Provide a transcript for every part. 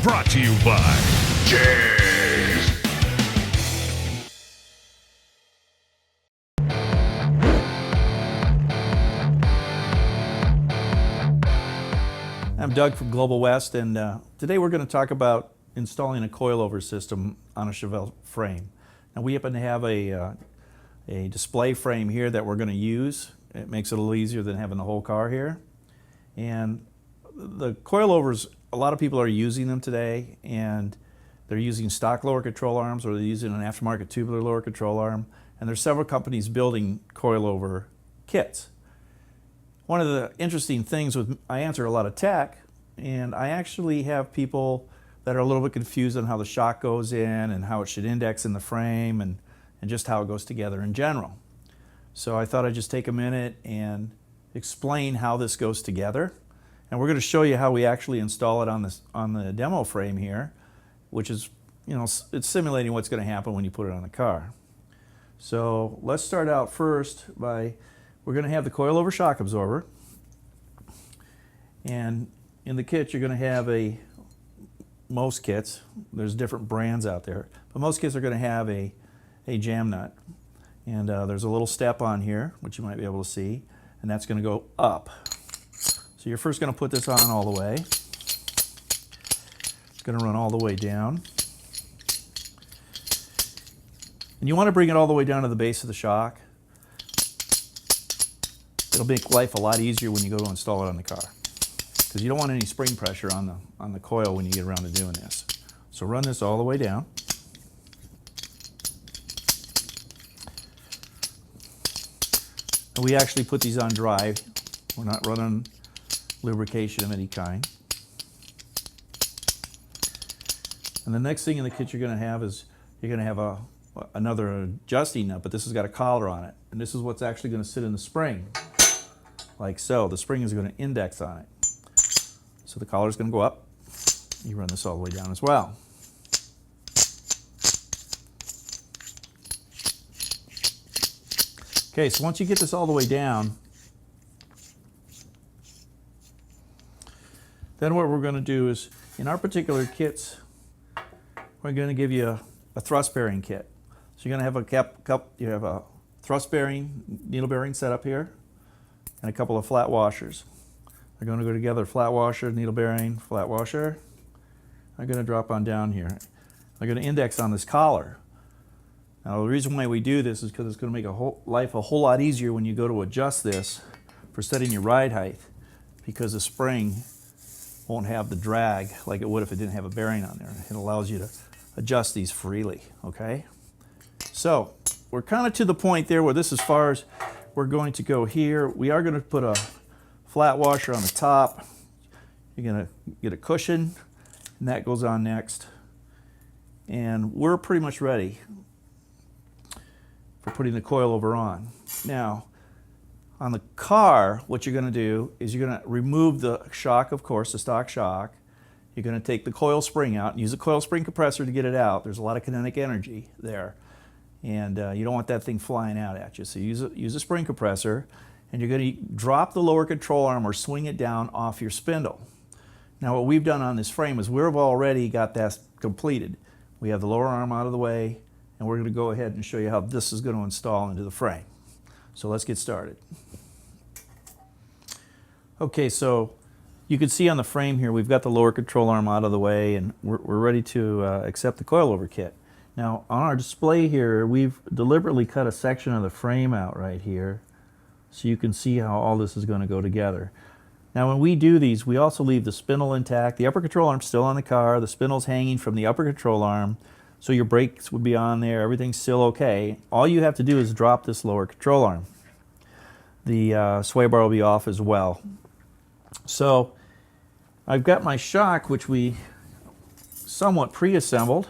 Brought to you by JEGS. I'm Doug from Global West, and today we're going to talk about installing a coilover system on a Chevelle frame. Now we happen to have a display frame here that we're going to use. It makes it a little easier than having the whole car here. And the coilovers, a lot of people are using them today, and they're using stock lower control arms, or they're using an aftermarket tubular lower control arm, and there's several companies building coilover kits. One of the interesting things with, I answer a lot of tech, and I actually have people that are a little bit confused on how the shock goes in and how it should index in the frame and just how it goes together in general. So I thought I'd just take a minute and explain how this goes together. And we're going to show you how we actually install it on the demo frame here, which is, it's simulating what's going to happen when you put it on the car. So let's start out first by, we're going to have the coilover shock absorber, and in the kit you're going to have most kits, there's different brands out there, but most kits are going to have a jam nut, and there's a little step on here which you might be able to see, and that's going to go up. So you're first going to put this on all the way. It's going to run all the way down, and you want to bring it all the way down to the base of the shock. It'll make life a lot easier when you go to install it on the car, because you don't want any spring pressure on the coil when you get around to doing this. So run this all the way down. And we actually put these on dry. We're not running lubrication of any kind. And the next thing in the kit you're going to have is you're going to have another adjusting nut, but this has got a collar on it. And this is what's actually going to sit in the spring, like so. The spring is going to index on it. So the collar is going to go up. You run this all the way down as well. Okay, so once you get this all the way down, then what we're going to do is, in our particular kits, we're going to give you a thrust bearing kit. So you're going to have you have a thrust bearing, needle bearing setup here, and a couple of flat washers. They're going to go together, flat washer, needle bearing, flat washer. They're going to drop on down here. They're going to index on this collar. Now the reason why we do this is because it's going to make life a whole lot easier when you go to adjust this for setting your ride height, because the spring won't have the drag like it would if it didn't have a bearing on there. It allows you to adjust these freely, okay? So we're kind of to the point there where this, as far as we're going to go here, we are going to put a flat washer on the top. You're going to get a cushion, and that goes on next. And we're pretty much ready for putting the coilover on. Now, on the car, what you're going to do is you're going to remove the shock, of course, the stock shock. You're going to take the coil spring out and use a coil spring compressor to get it out. There's a lot of kinetic energy there, and you don't want that thing flying out at you. So use a spring compressor, and you're going to drop the lower control arm or swing it down off your spindle. Now what we've done on this frame is we've already got that completed. We have the lower arm out of the way, and we're going to go ahead and show you how this is going to install into the frame. So let's get started. Okay, so you can see on the frame here we've got the lower control arm out of the way, and we're ready to accept the coilover kit. Now on our display here, we've deliberately cut a section of the frame out right here so you can see how all this is going to go together. Now when we do these, we also leave the spindle intact. The upper control arm's still on the car, the spindle's hanging from the upper control arm, so your brakes would be on there, everything's still okay. All you have to do is drop this lower control arm. The sway bar will be off as well. So I've got my shock, which we somewhat pre-assembled,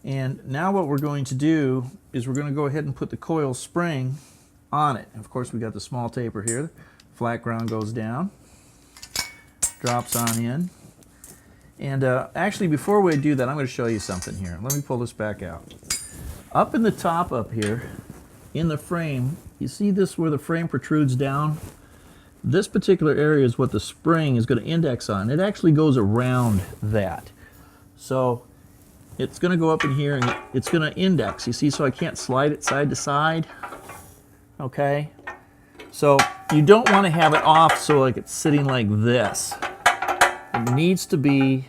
and now what we're going to do is we're going to go ahead and put the coil spring on it. Of course we got the small taper here. Flat ground goes down, drops on in. And actually, before we do that, I'm going to show you something here. Let me pull this back out. Up in the top up here, in the frame, you see this where the frame protrudes down? this particular area is what the spring is going to index on. It actually goes around that. So it's going to go up in here and it's going to index. You see, so I can't slide it side to side. Okay? So you don't want to have it off so like it's sitting like this. It needs to be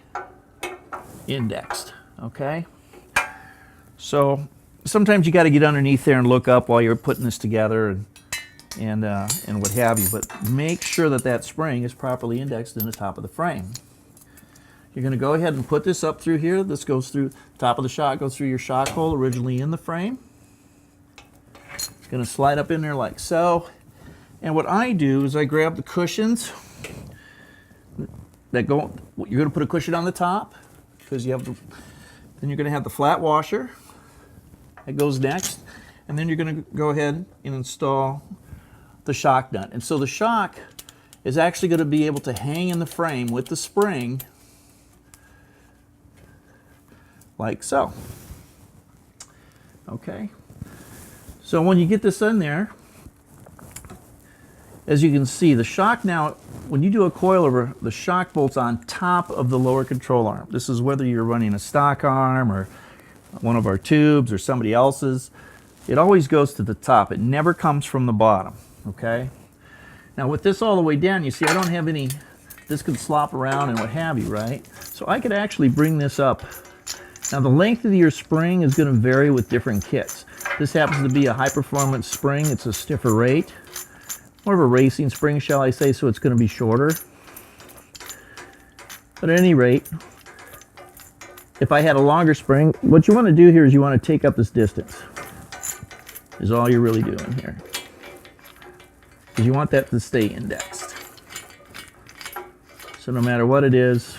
indexed. Okay? So sometimes you got to get underneath there and look up while you're putting this together and what have you, but make sure that that spring is properly indexed in the top of the frame. You're going to go ahead and put this up through here. This goes through the top of the shock, goes through your shock hole originally in the frame. It's going to slide up in there like so. And what I do is I grab the cushions that go, you're going to put a cushion on the top because you have the, then you're going to have the flat washer that goes next, and then you're going to go ahead and install the shock nut. And so the shock is actually going to be able to hang in the frame with the spring like so. Okay. So when you get this in there, as you can see, the shock now, when you do a coilover, the shock bolts on top of the lower control arm. This is whether you're running a stock arm or one of our tubes or somebody else's. It always goes to the top. It never comes from the bottom. Okay? Now with this all the way down, you see I don't have any, this could slop around and what have you, right? So I could actually bring this up. Now the length of your spring is going to vary with different kits. This happens to be a high performance spring. It's a stiffer rate. More of a racing spring, shall I say, so it's going to be shorter. But at any rate, if I had a longer spring, what you want to do here is you want to take up this distance. Is all you're really doing here. Because you want that to stay indexed. So no matter what it is,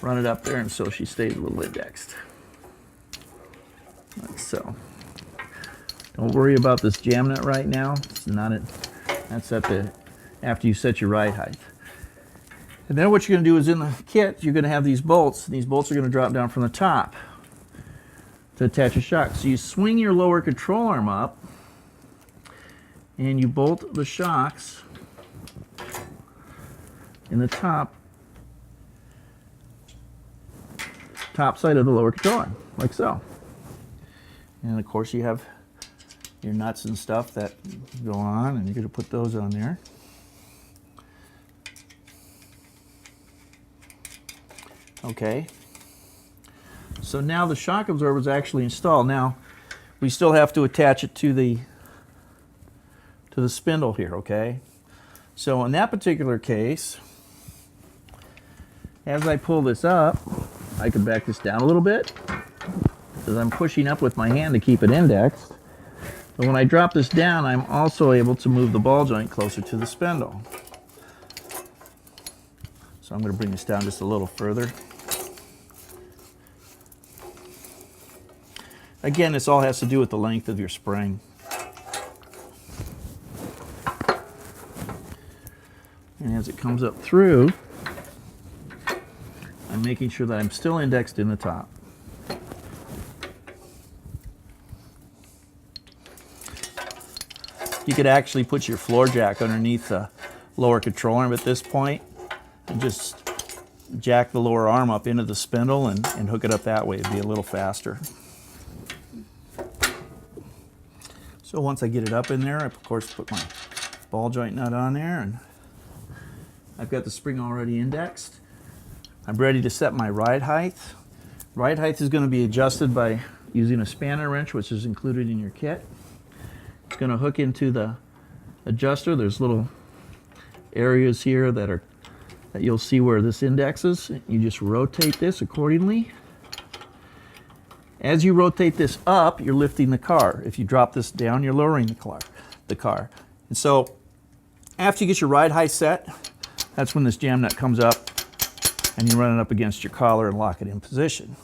run it up there and so she stays a little indexed. Like so. Don't worry about this jam nut right now. It's not it. That's at the, after you set your ride height. And then what you're going to do is in the kit, you're going to have these bolts. And these bolts are going to drop down from the top to attach a shock. So you swing your lower control arm up and you bolt the shocks in the top side of the lower control arm, like so. And of course you have your nuts and stuff that go on, and you're going to put those on there. Okay. So now the shock absorber is actually installed. Now we still have to attach it to the spindle here, okay? So in that particular case, as I pull this up, I can back this down a little bit because I'm pushing up with my hand to keep it indexed. But when I drop this down, I'm also able to move the ball joint closer to the spindle. So I'm going to bring this down just a little further. Again, this all has to do with the length of your spring. And as it comes up through, I'm making sure that I'm still indexed in the top. You could actually put your floor jack underneath the lower control arm at this point and just jack the lower arm up into the spindle and hook it up that way. It'd be a little faster. So once I get it up in there, I of course put my ball joint nut on there, and I've got the spring already indexed. I'm ready to set my ride height. Ride height is going to be adjusted by using a spanner wrench, which is included in your kit. It's going to hook into the adjuster. There's little areas here that you'll see where this indexes. You just rotate this accordingly. As you rotate this up, you're lifting the car. If you drop this down, you're lowering the car. And so after you get your ride height set, that's when this jam nut comes up and you run it up against your collar and lock it in position.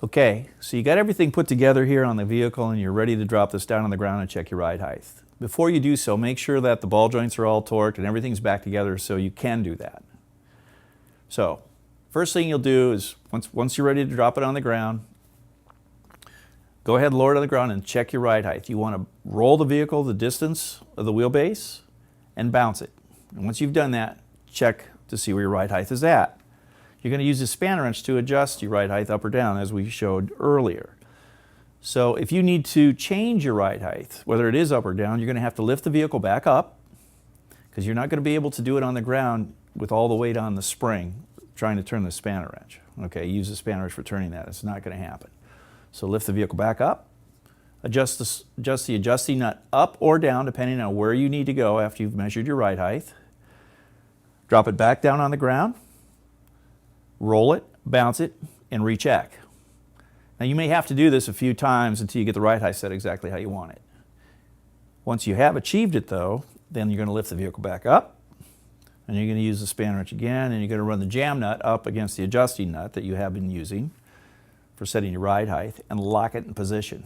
Okay, so you got everything put together here on the vehicle and you're ready to drop this down on the ground and check your ride height. Before you do so, make sure that the ball joints are all torqued and everything's back together so you can do that. So, first thing you'll do is, once you're ready to drop it on the ground, go ahead and lower it on the ground and check your ride height. You want to roll the vehicle the distance of the wheelbase, and bounce it. And once you've done that, check to see where your ride height is at. You're going to use the spanner wrench to adjust your ride height up or down, as we showed earlier. So if you need to change your ride height, whether it is up or down, you're going to have to lift the vehicle back up, because you're not going to be able to do it on the ground with all the weight on the spring trying to turn the spanner wrench. Okay, use the spanner wrench for turning that. It's not going to happen. So lift the vehicle back up, adjust the adjusting nut up or down depending on where you need to go after you've measured your ride height. Drop it back down on the ground, roll it, bounce it, and recheck. Now you may have to do this a few times until you get the ride height set exactly how you want it. Once you have achieved it though, then you're going to lift the vehicle back up, and you're going to use the spanner wrench again, and you're going to run the jam nut up against the adjusting nut that you have been using for setting your ride height, and lock it in position.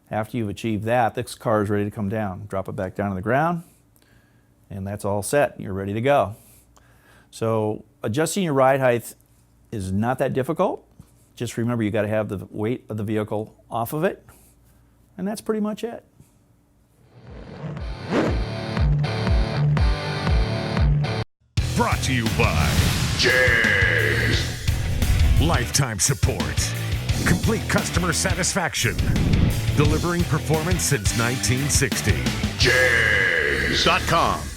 After you've achieved that, this car is ready to come down. Drop it back down to the ground, and that's all set. You're ready to go. So adjusting your ride height is not that difficult. Just remember you got to have the weight of the vehicle off of it, and that's pretty much it. Brought to you by JEGS. Lifetime support. Complete customer satisfaction. Delivering performance since 1960. JEGS.com.